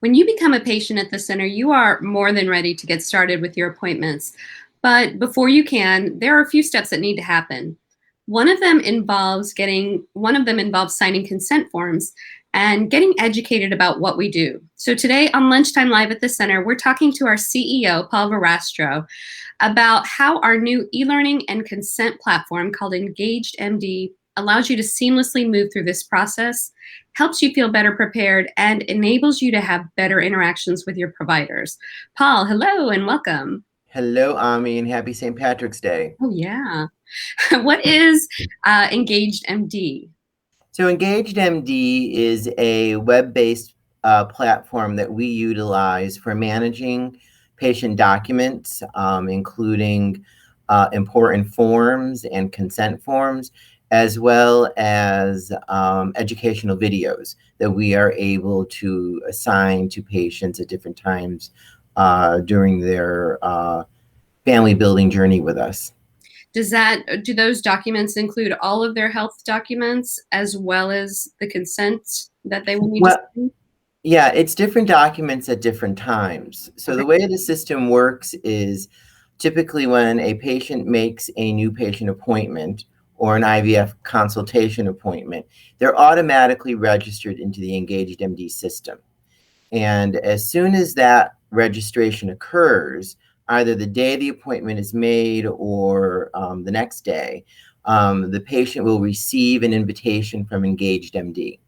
When you become a patient at the center, you are more than ready to get started with your appointments. But before you can, there are a few steps that need to happen. One of them involves signing consent forms and getting educated about what we do. So today on Lunchtime Live at the Center, we're talking to our CEO, Paul Verastro, about how our new e-learning and consent platform called EngagedMD allows you to seamlessly move through this process, helps you feel better prepared, and enables you to have better interactions with your providers. Paul, hello and welcome. Hello, Ami, and happy St. Patrick's Day. Oh, yeah. What is EngagedMD? So EngagedMD is a web-based platform that we utilize for managing patient documents, including important forms and consent forms, as well as educational videos that we are able to assign to patients at different times during their family building journey with us. Do those documents include all of their health documents as well as the consent that they will need to sign? Yeah, it's different documents at different times. So Okay. the way the system works is typically when a patient makes a new patient appointment or an IVF consultation appointment, they're automatically registered into the EngagedMD system. And as soon as that registration occurs, either the day the appointment is made or the next day, the patient will receive an invitation from EngagedMD.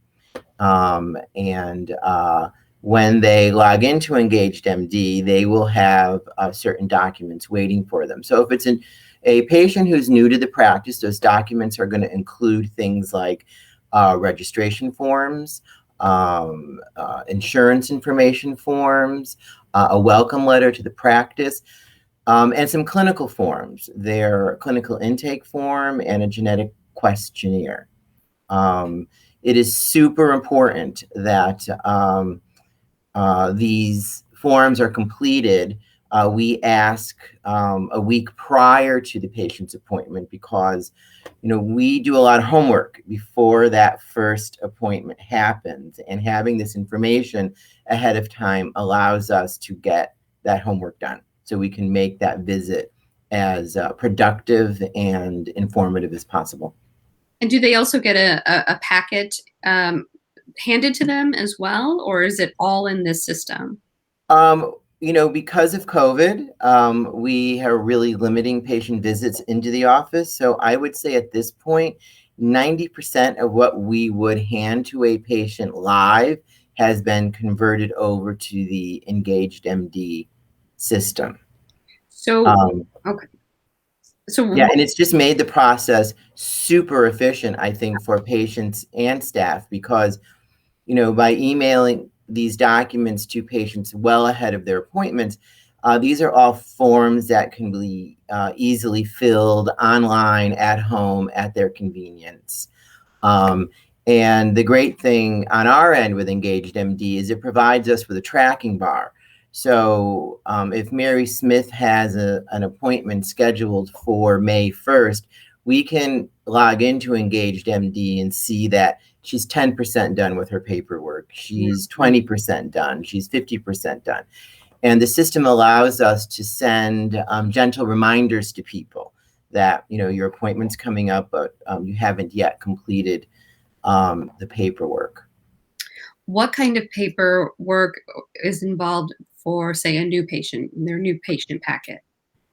When they log into EngagedMD, they will have certain documents waiting for them. So if it's a patient who's new to the practice, those documents are going to include things like registration forms, insurance information forms, a welcome letter to the practice, and some clinical forms, their clinical intake form and a genetic questionnaire. It is super important that these forms are completed. We ask a week prior to the patient's appointment because, we do a lot of homework before that first appointment happens, and having this information ahead of time allows us to get that homework done so we can make that visit as productive and informative as possible. And do they also get a packet handed to them as well, or is it all in this system? Because of COVID, we are really limiting patient visits into the office. So I would say at this point, 90% of what we would hand to a patient live has been converted over to the EngagedMD system. So, okay. So yeah, and it's just made the process super efficient, I think, for patients and staff because, by emailing these documents to patients well ahead of their appointments, these are all forms that can be easily filled online at home at their convenience. And the great thing on our end with EngagedMD is it provides us with a tracking bar. So if Mary Smith has an appointment scheduled for May 1st, we can log into EngagedMD and see that she's 10% done with her paperwork. She's 20% done. She's 50% done. And the system allows us to send gentle reminders to people that, your appointment's coming up, but you haven't yet completed the paperwork. What kind of paperwork is involved for, say, a new patient, their new patient packet?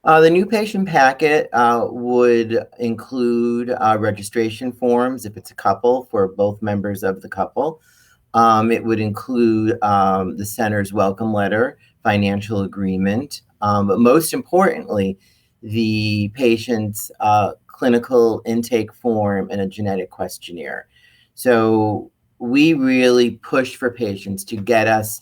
The new patient packet would include registration forms if it's a couple for both members of the couple. It would include the center's welcome letter, financial agreement, but most importantly, the patient's clinical intake form and a genetic questionnaire. So we really push for patients to get us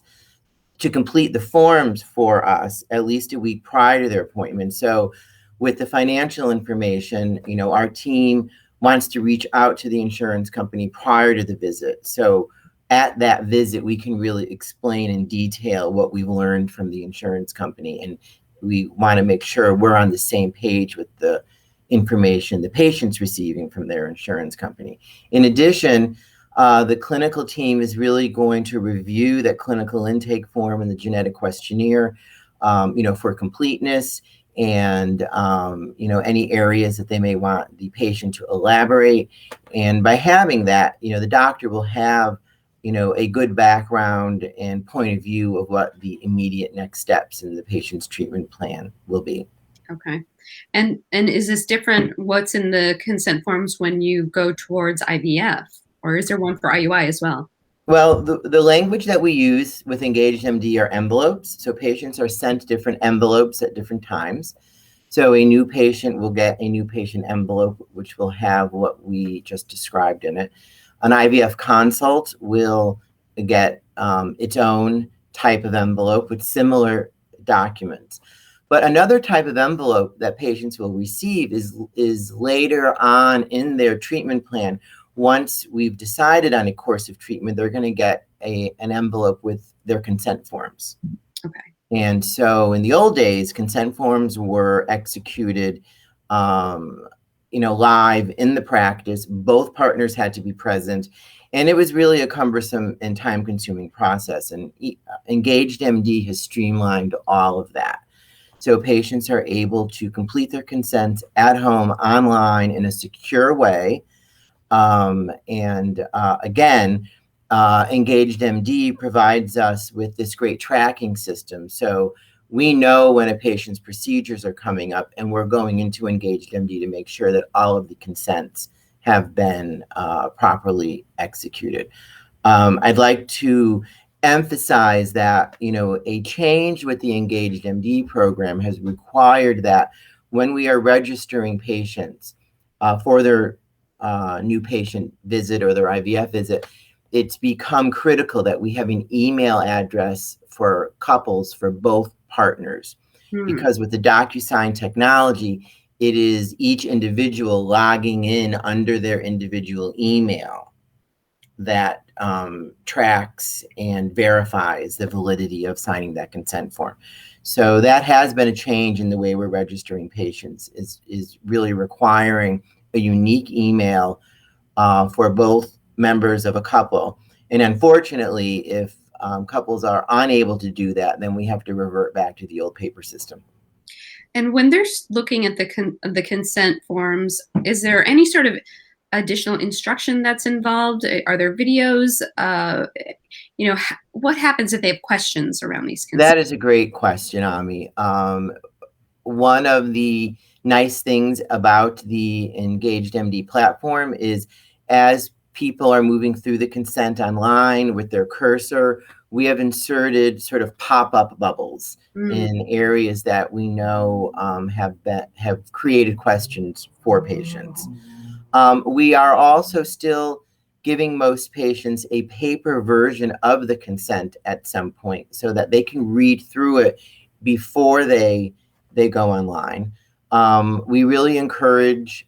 to complete the forms for us at least a week prior to their appointment. So with the financial information, our team wants to reach out to the insurance company prior to the visit. So at that visit, we can really explain in detail what we've learned from the insurance company. And we want to make sure we're on the same page with the information the patient's receiving from their insurance company. In addition, The clinical team is really going to review that clinical intake form and the genetic questionnaire, for completeness and, any areas that they may want the patient to elaborate. And by having that, the doctor will have, a good background and point of view of what the immediate next steps in the patient's treatment plan will be. Okay. And is this different, what's in the consent forms when you go towards IVF? Or is there one for IUI as well? Well, the language that we use with EngagedMD are envelopes. So patients are sent different envelopes at different times. So a new patient will get a new patient envelope, which will have what we just described in it. An IVF consult will get its own type of envelope with similar documents. But another type of envelope that patients will receive is later on in their treatment plan. Once we've decided on a course of treatment, they're going to get an envelope with their consent forms. Okay. And so in the old days, consent forms were executed, live in the practice. Both partners had to be present. And it was really a cumbersome and time-consuming process. And EngagedMD has streamlined all of that. So patients are able to complete their consent at home, online, in a secure way. Again, EngagedMD provides us with this great tracking system. So we know when a patient's procedures are coming up, and we're going into EngagedMD to make sure that all of the consents have been properly executed. I'd like to emphasize that, a change with the EngagedMD program has required that when we are registering patients for their new patient visit or their IVF visit, it's become critical that we have an email address for couples for both partners. Because with the DocuSign technology, it is each individual logging in under their individual email that tracks and verifies the validity of signing that consent form. So that has been a change in the way we're registering patients, is really requiring a unique email for both members of a couple. And unfortunately, if couples are unable to do that, then we have to revert back to the old paper system. And when they're looking at the consent forms, is there any sort of additional instruction that's involved? Are there videos? What happens if they have questions around these consents? That is a great question, Ami. One of the nice things about the EngagedMD platform is, as people are moving through the consent online with their cursor, we have inserted sort of pop-up bubbles in areas that we know have created questions for patients. We are also still giving most patients a paper version of the consent at some point so that they can read through it before they go online. We really encourage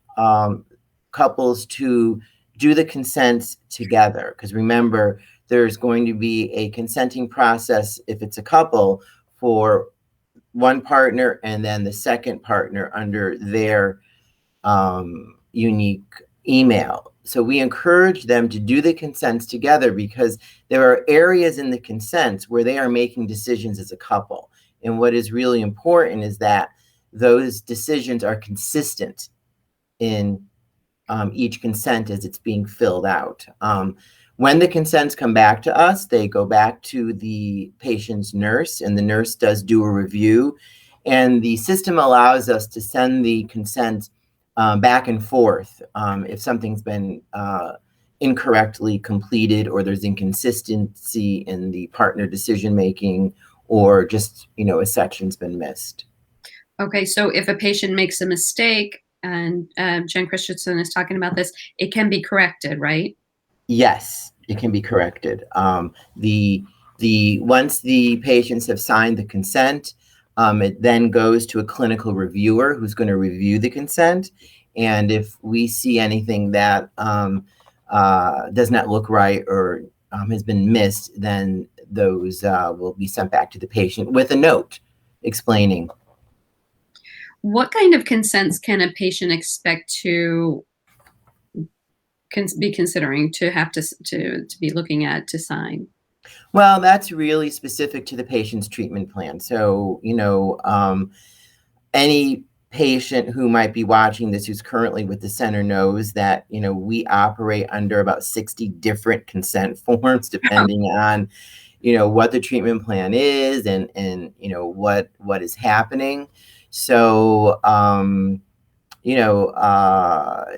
couples to do the consents together, because remember, there's going to be a consenting process if it's a couple for one partner and then the second partner under their unique email. So we encourage them to do the consents together, because there are areas in the consents where they are making decisions as a couple. And what is really important is that those decisions are consistent in each consent as it's being filled out. When the consents come back to us, they go back to the patient's nurse, and the nurse does do a review. And the system allows us to send the consent back and forth if something's been incorrectly completed, or there's inconsistency in the partner decision making, or just a section's been missed. Okay, so if a patient makes a mistake, and Jen Christensen is talking about this, it can be corrected, right? Yes, it can be corrected. Once the patients have signed the consent, it then goes to a clinical reviewer who's going to review the consent. And if we see anything that does not look right or has been missed, then those will be sent back to the patient with a note explaining. What kind of consents can a patient expect to be considering to have to be looking at to sign? Well, that's really specific to the patient's treatment plan. So, any patient who might be watching this who's currently with the center knows that, we operate under about 60 different consent forms depending on, what the treatment plan is and what is happening. So,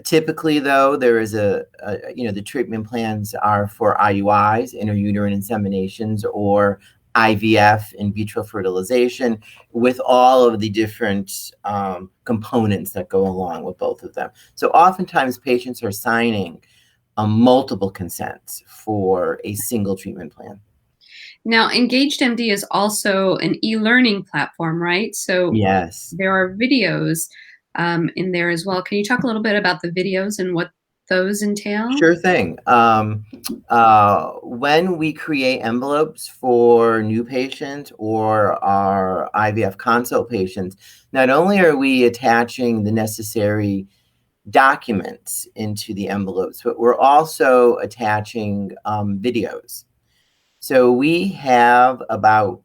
typically though, there is the treatment plans are for IUIs, intrauterine inseminations, or IVF, in vitro fertilization, with all of the different components that go along with both of them. So oftentimes patients are signing multiple consents for a single treatment plan. Now, EngagedMD is also an e-learning platform, right? So Yes. there are videos in there as well. Can you talk a little bit about the videos and what those entail? Sure thing. When we create envelopes for new patients or our IVF consult patients, not only are we attaching the necessary documents into the envelopes, but we're also attaching videos. So we have about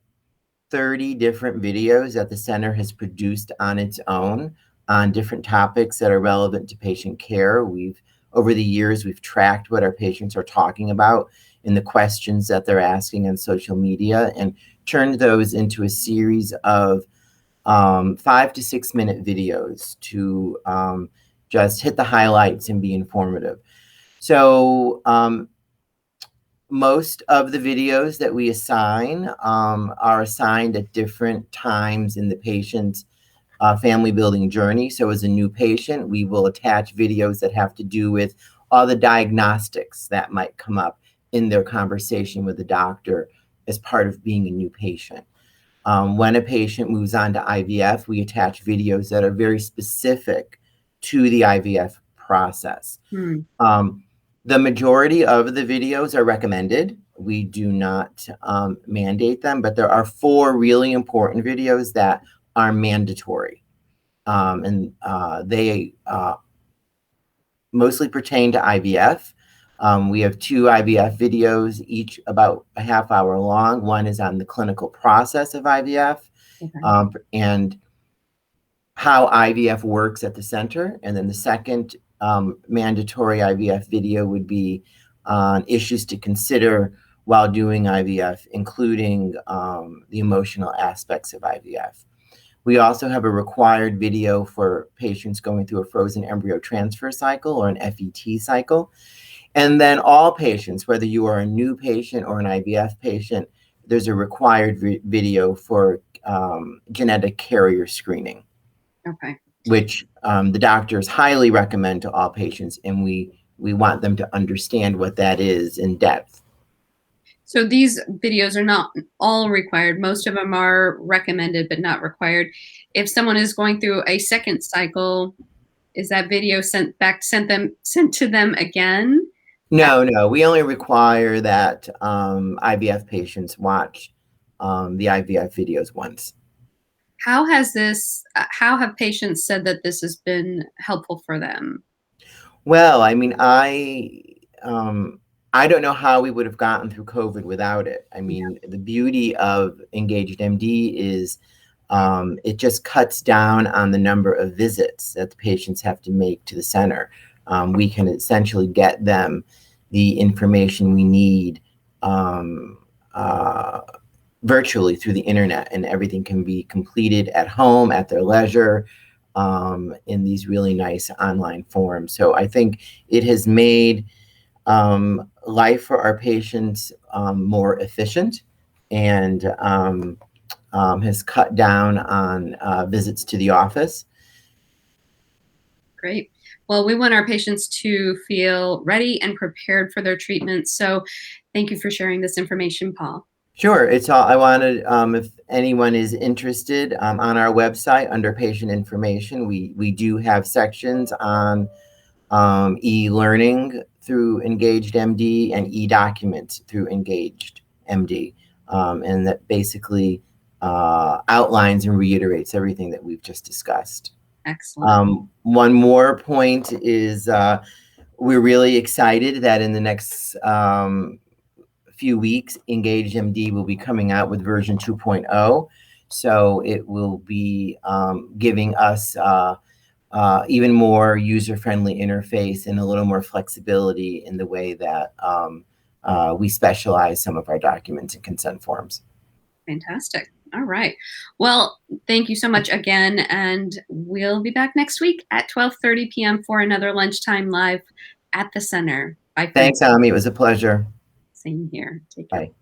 30 different videos that the center has produced on its own on different topics that are relevant to patient care. Over the years, we've tracked what our patients are talking about in the questions that they're asking on social media and turned those into a series of 5 to 6 minute videos to just hit the highlights and be informative. So most of the videos that we assign are assigned at different times in the patient's family building journey. So as a new patient, we will attach videos that have to do with all the diagnostics that might come up in their conversation with the doctor as part of being a new patient. When a patient moves on to IVF, we attach videos that are very specific to the IVF process. The majority of the videos are recommended. We do not mandate them, but there are 4 really important videos that are mandatory. And they mostly pertain to IVF. We have 2 IVF videos, each about a half hour long. One is on the clinical process of IVF, and how IVF works at the center. And then the second mandatory IVF video would be on issues to consider while doing IVF, including the emotional aspects of IVF. We also have a required video for patients going through a frozen embryo transfer cycle or an FET cycle. And then all patients, whether you are a new patient or an IVF patient, there's a required video for genetic carrier screening. Okay. Which the doctors highly recommend to all patients, and we want them to understand what that is in depth. So these videos are not all required. Most of them are recommended, but not required. If someone is going through a second cycle, is that video sent to them again? No. We only require that IVF patients watch the IVF videos once. How have patients said that this has been helpful for them? Well, I mean, I don't know how we would have gotten through COVID without it. I mean, the beauty of EngagedMD is it just cuts down on the number of visits that the patients have to make to the center. We can essentially get them the information we need virtually through the internet, and everything can be completed at home at their leisure in these really nice online forms. So I think it has made life for our patients more efficient and has cut down on visits to the office. Great. Well, we want our patients to feel ready and prepared for their treatment. So thank you for sharing this information, Paul. Sure. It's all I wanted. If anyone is interested, on our website under patient information, we do have sections on e-learning through EngagedMD and e-documents through EngagedMD, and that basically outlines and reiterates everything that we've just discussed. Excellent. One more point is we're really excited that in the next few weeks, EngagedMD will be coming out with version 2.0. So it will be giving us even more user-friendly interface and a little more flexibility in the way that we specialize some of our documents and consent forms. Fantastic. All right. Well, thank you so much again, and we'll be back next week at 12:30 p.m. for another Lunchtime Live at the Center. Bye for now. Thanks, Ami. It was a pleasure. Same here. Take care. Bye.